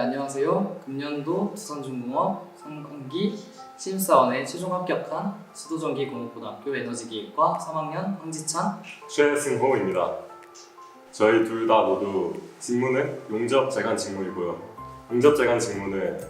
네, 안녕하세요. 금년도 두산중공업 상반기 신입사원에 최종 합격한 수도전기공업고등학교 에너지기획과 3학년 황지찬, 최승호입니다. 저희 둘 다 모두 직무는 용접 재간 직무이고요. 용접 재간 직무는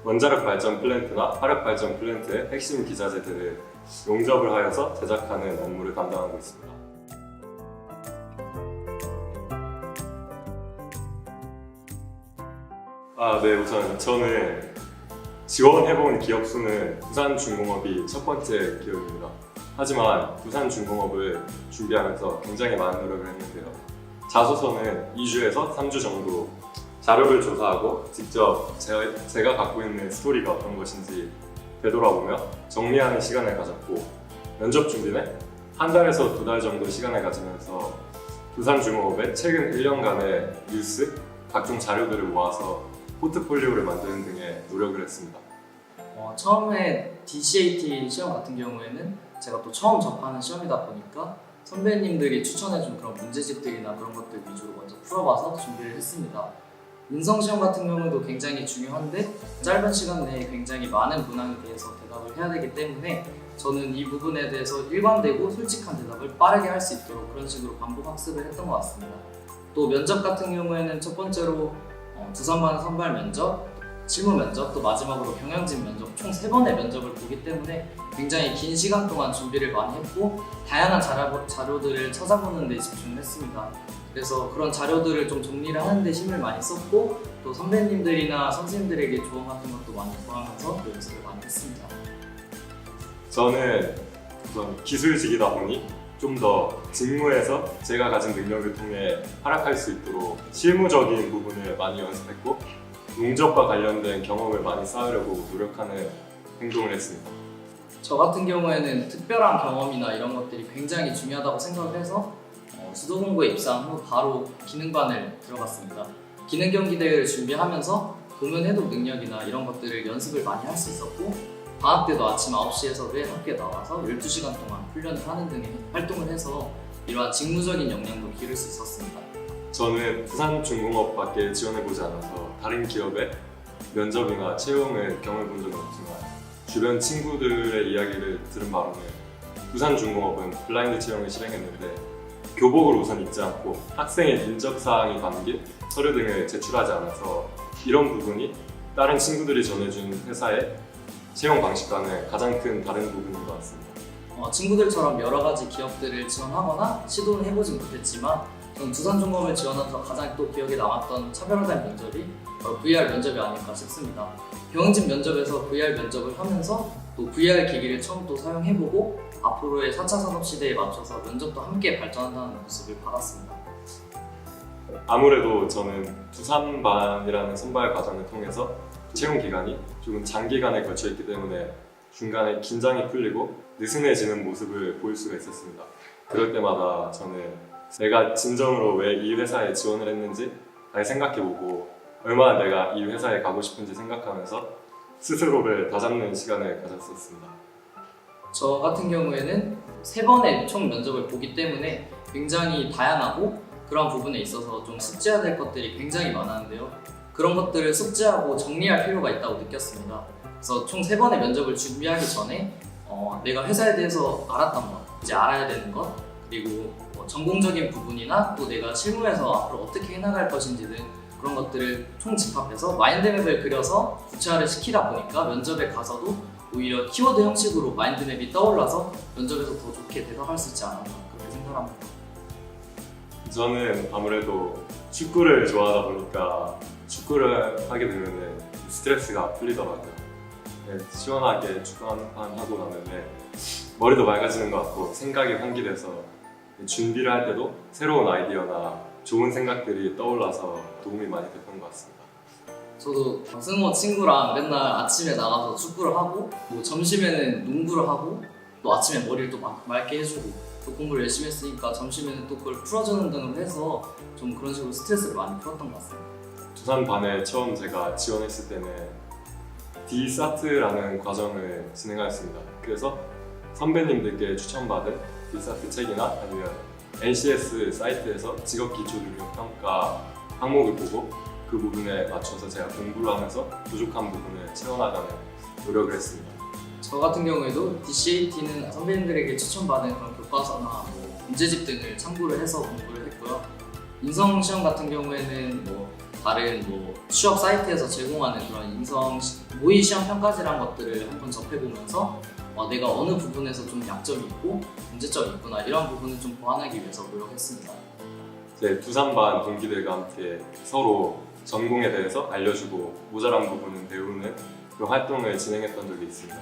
원자력 발전 플랜트나 화력 발전 플랜트의 핵심 기자재들을 용접을 하여서 제작하는 업무를 담당하고 있습니다. 네, 우선 저는 지원해본 기업 수는 두산중공업이 첫 번째 기업입니다. 하지만 두산중공업을 준비하면서 굉장히 많은 노력을 했는데요. 자소서는 2주에서 3주 정도 자료를 조사하고 직접 제가 갖고 있는 스토리가 어떤 것인지 되돌아보며 정리하는 시간을 가졌고, 면접 준비는 한 달에서 2달 정도 시간을 가지면서 두산중공업의 최근 1년간의 뉴스, 각종 자료들을 모아서 포트폴리오를 만드는 등의 노력을 했습니다. 처음에 DCAT 시험 같은 경우에는 제가 또 처음 접하는 시험이다 보니까 선배님들이 추천해준 그런 문제집들이나 그런 것들 위주로 먼저 풀어봐서 준비를 했습니다. 인성시험 같은 경우도 굉장히 중요한데 짧은 시간 내에 굉장히 많은 문항에 대해서 대답을 해야 되기 때문에 저는 이 부분에 대해서 일관되고 솔직한 대답을 빠르게 할 수 있도록 그런 식으로 반복 학습을 했던 것 같습니다. 또 면접 같은 경우에는 첫 번째로 두산반 선발 면접, 실무 면접, 또 마지막으로 경영진 면접 총 3번의 면접을 보기 때문에 굉장히 긴 시간 동안 준비를 많이 했고 다양한 자료들을 찾아보는 데 집중을 했습니다. 그래서 그런 자료들을 좀 정리를 하는 데 힘을 많이 썼고 또 선배님들이나 선생님들에게 조언 같은 것도 많이 구하면서 연습을 많이 했습니다. 저는 우선 기술직이다 보니 좀 더 직무에서 제가 가진 능력을 통해 활약할 수 있도록 실무적인 부분을 많이 연습했고 용접과 관련된 경험을 많이 쌓으려고 노력하는 행동을 했습니다. 저 같은 경우에는 특별한 경험이나 이런 것들이 굉장히 중요하다고 생각을 해서 수도공고에 입사한 후 바로 기능반을 들어갔습니다. 기능경기대회를 준비하면서 도면해독 능력이나 이런 것들을 연습을 많이 할 수 있었고 방학 때도 아침 9시에서 매일 학교에 나와서 12시간 동안 훈련을 하는 등의 활동을 해서 이러한 직무적인 역량도 기를 수 있었습니다. 저는 두산중공업밖에 지원해보지 않아서 다른 기업의 면접이나 채용을 경험해본 적은 없지만 주변 친구들의 이야기를 들은 바로는 두산중공업은 블라인드 채용을 실행했는데 교복을 우선 입지 않고 학생의 인적사항이 담긴 서류 등을 제출하지 않아서 이런 부분이 다른 친구들이 전해준 회사의 채용 방식과는 가장 큰 다른 부분인 것 같습니다. 친구들처럼 여러 가지 기업들을 지원하거나 시도는 해보진 못했지만 저는 두산중공업을 지원하면서 가장 또 기억에 남았던 차별화된 면접이 바로 VR 면접이 아닐까 싶습니다. 경영진 면접에서 VR 면접을 하면서 또 VR 기기를 처음 또 사용해보고 앞으로의 4차 산업시대에 맞춰서 면접도 함께 발전한다는 모습을 받았습니다. 아무래도 저는 두산반이라는 선발 과정을 통해서 채용 기간이 조금 장기간에 걸쳐 있기 때문에 중간에 긴장이 풀리고 느슨해지는 모습을 보일 수가 있었습니다. 그럴 때마다 저는 내가 진정으로 왜 이 회사에 지원을 했는지 잘 생각해보고 얼마나 내가 이 회사에 가고 싶은지 생각하면서 스스로를 다잡는 시간을 가졌었습니다. 저 같은 경우에는 3번의 총 면접을 보기 때문에 굉장히 다양하고 그런 부분에 있어서 좀 숙지해야 될 것들이 굉장히 많았는데요. 그런 것들을 숙지하고 정리할 필요가 있다고 느꼈습니다. 그래서 총 3번의 면접을 준비하기 전에 내가 회사에 대해서 알았던 것, 이제 알아야 되는 것, 그리고 전공적인 부분이나 또 내가 실무에서 앞으로 어떻게 해나갈 것인지 등 그런 것들을 총 집합해서 마인드맵을 그려서 구체화를 시키다 보니까 면접에 가서도 오히려 키워드 형식으로 마인드맵이 떠올라서 면접에서 더 좋게 대답할 수 있지 않았나 그렇게 생각합니다. 저는 아무래도 축구를 좋아하다 보니까 축구를 하게 되면 스트레스가 풀리더라고요. 시원하게 축구 한 판 하고 나면 머리도 맑아지는 것 같고 생각이 환기돼서 준비를 할 때도 새로운 아이디어나 좋은 생각들이 떠올라서 도움이 많이 됐던 것 같습니다. 저도 승호 친구랑 맨날 아침에 나가서 축구를 하고 뭐 점심에는 농구를 하고 또 아침에 머리를 또 맑게 해주고 또 공부를 열심히 했으니까 점심에는 또 그걸 풀어주는 등으로 해서 좀 그런 식으로 스트레스를 많이 풀었던 것 같습니다. 두산반에 처음 제가 지원했을 때는 DSAT라는 과정을 진행하였습니다. 그래서 선배님들께 추천받은 DSAT 책이나 아니면 NCS 사이트에서 직업기초능력평가 항목을 보고 그 부분에 맞춰서 제가 공부를 하면서 부족한 부분을 채워나가는 노력을 했습니다. 저 같은 경우에도 DCAT는 선배님들에게 추천받은 그런 교과서나 뭐 문제집 등을 참고를 해서 공부를 했고요. 인성 시험 같은 경우에는 뭐 다른 뭐 취업 사이트에서 제공하는 그런 인성 모의 시험 평가지란 것들을 한번 접해보면서 내가 어느 부분에서 좀 약점이 있고 문제점이 있구나 이런 부분을 좀 보완하기 위해서 노력했습니다. 제 두산반 동기들과 함께 서로 전공에 대해서 알려주고 모자란 부분은 배우는 그런 활동을 진행했던 적이 있습니다.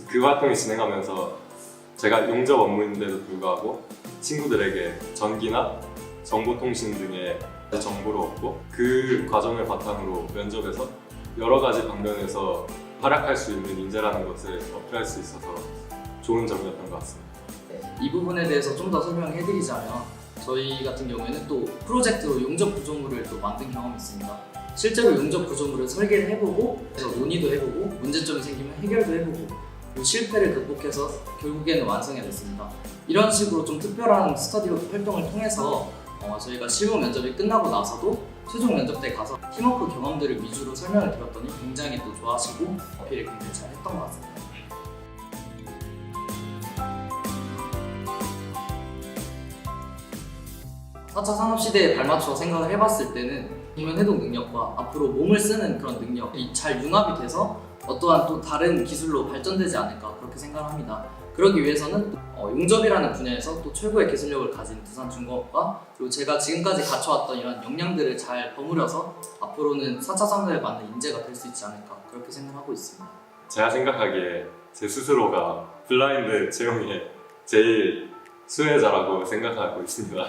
그 활동을 진행하면서 제가 용접 업무인데도 불구하고 친구들에게 전기나 정보통신 등의 정보를 얻고 그 과정을 바탕으로 면접에서 여러 가지 방면에서 활약할 수 있는 인재라는 것을 어필할 수 있어서 좋은 점이었던 것 같습니다. 이 부분에 대해서 좀 더 설명해드리자면 저희 같은 경우에는 또 프로젝트로 용접 구조물을 또 만든 경험이 있습니다. 실제로 용접 구조물을 설계를 해보고 그래서 논의도 해보고 문제점이 생기면 해결도 해보고 그리고 실패를 극복해서 결국에는 완성해냈습니다. 이런 식으로 좀 특별한 스터디 활동을 통해서 저희가 실무 면접이 끝나고 나서도 최종 면접 때 가서 팀워크 경험들을 위주로 설명을 드렸더니 굉장히 또 좋아하시고 어필을 굉장히 잘 했던 것 같습니다. (4차) 산업시대에 발맞춰 생각을 해봤을 때는 human 해독 능력과 앞으로 몸을 쓰는 그런 능력이 잘 융합이 돼서 어떠한 또 다른 기술로 발전되지 않을까 그렇게 생각합니다. 그러기 위해서는 용접이라는 분야에서 또 최고의 기술력을 가진 두산중공업과 그리고 제가 지금까지 갖춰왔던 이런 역량들을 잘 버무려서 앞으로는 4차 산업에 맞는 인재가 될 수 있지 않을까 그렇게 생각하고 있습니다. 제가 생각하기에 제 스스로가 블라인드 채용의 제일 수혜자라고 생각하고 있습니다.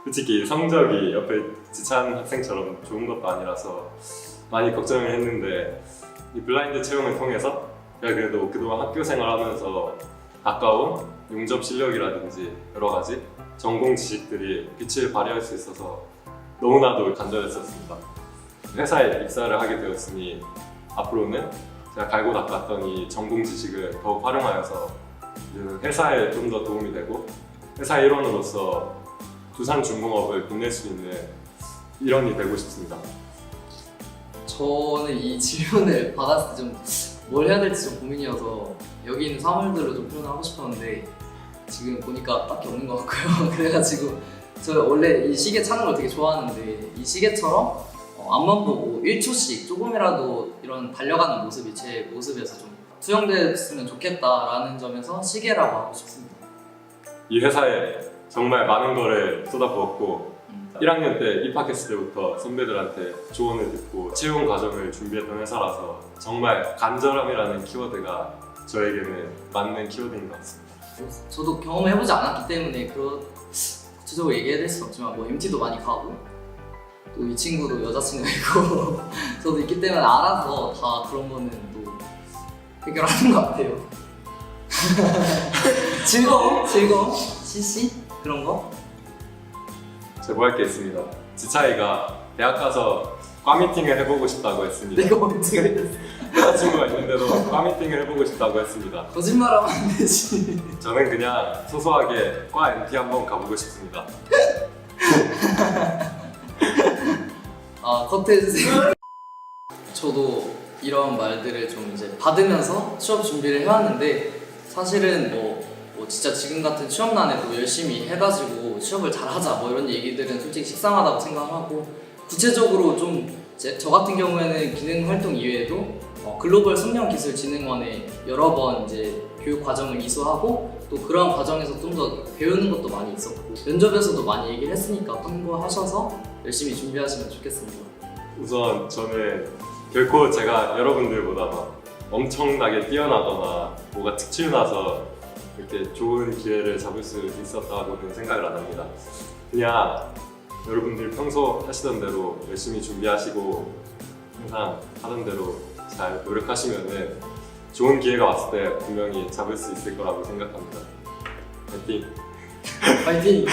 솔직히 성적이 옆에 지찬 학생처럼 좋은 것도 아니라서 많이 걱정을 했는데 이 블라인드 채용을 통해서 제가 그래도 그동안 학교 생활하면서 가까운 용접 실력이라든지 여러 가지 전공 지식들이 빛을 발휘할 수 있어서 너무나도 간절했었습니다. 회사에 입사를 하게 되었으니 앞으로는 제가 갈고 닦았던 이 전공 지식을 더욱 활용하여서 회사에 좀 더 도움이 되고 회사 일원으로서 두산중공업을 빛낼 수 있는 일원이 되고 싶습니다. 저는 이 질문을 받았을 때 좀 뭘 해야 될지 좀 고민이어서 여기 있는 사물들로 좀 표현하고 싶었는데 지금 보니까 딱히 없는 것 같고요. 그래가지고 저 원래 이 시계 차는 걸 되게 좋아하는데 이 시계처럼 앞만 보고 1초씩 조금이라도 이런 달려가는 모습이 제 모습에서 좀 투영됐으면 좋겠다라는 점에서 시계라고 하고 싶습니다. 이 회사에 정말 많은 거를 쏟아부었고 1학년 때 입학했을 때부터 선배들한테 조언을 듣고 채용 과정을 준비했던 회사라서 정말 간절함이라는 키워드가 저에게는 맞는 키워드인 것 같습니다. 저도 경험을 해보지 않았기 때문에 구체적으로 얘기해야 될 수는 없지만 뭐 MT도 많이 가고 또 이 친구도 여자친구가 있고 저도 있기 때문에 알아서 다 그런 거는 또 해결하는 것 같아요. 즐거움? CC? 그런 거? 제보할 게 있습니다. 지차이가 대학 가서 과미팅을 해보고 싶다고 했습니다. 내가 언제 그랬어? 여자친구가 있는데도 과미팅을 해보고 싶다고 했습니다. 거짓말하면 안 되지. 저는 그냥 소소하게 과 MT 한번 가보고 싶습니다. 커트해주세요. 저도 이런 말들을 좀 이제 받으면서 취업 준비를 해왔는데 사실은 뭐 진짜 지금 같은 취업난에도 열심히 해가지고 취업을 잘하자 뭐 이런 얘기들은 솔직히 식상하다고 생각하고 구체적으로 좀 저 같은 경우에는 기능 활동 이외에도 글로벌 숙련기술진흥원에 여러 번 이제 교육 과정을 이수하고 또 그런 과정에서 좀 더 배우는 것도 많이 있었고 면접에서도 많이 얘기를 했으니까 참고하셔서 열심히 준비하시면 좋겠습니다. 우선 저는 결코 제가 여러분들보다 막 엄청나게 뛰어나거나 뭐가 특출나서 이렇게 좋은 기회를 잡을 수 있었다고는 생각을 안 합니다. 그냥 여러분들 평소 하시던 대로 열심히 준비하시고 항상 하던 대로 잘 노력하시면은 좋은 기회가 왔을 때 분명히 잡을 수 있을 거라고 생각합니다. 파이팅! 파이팅!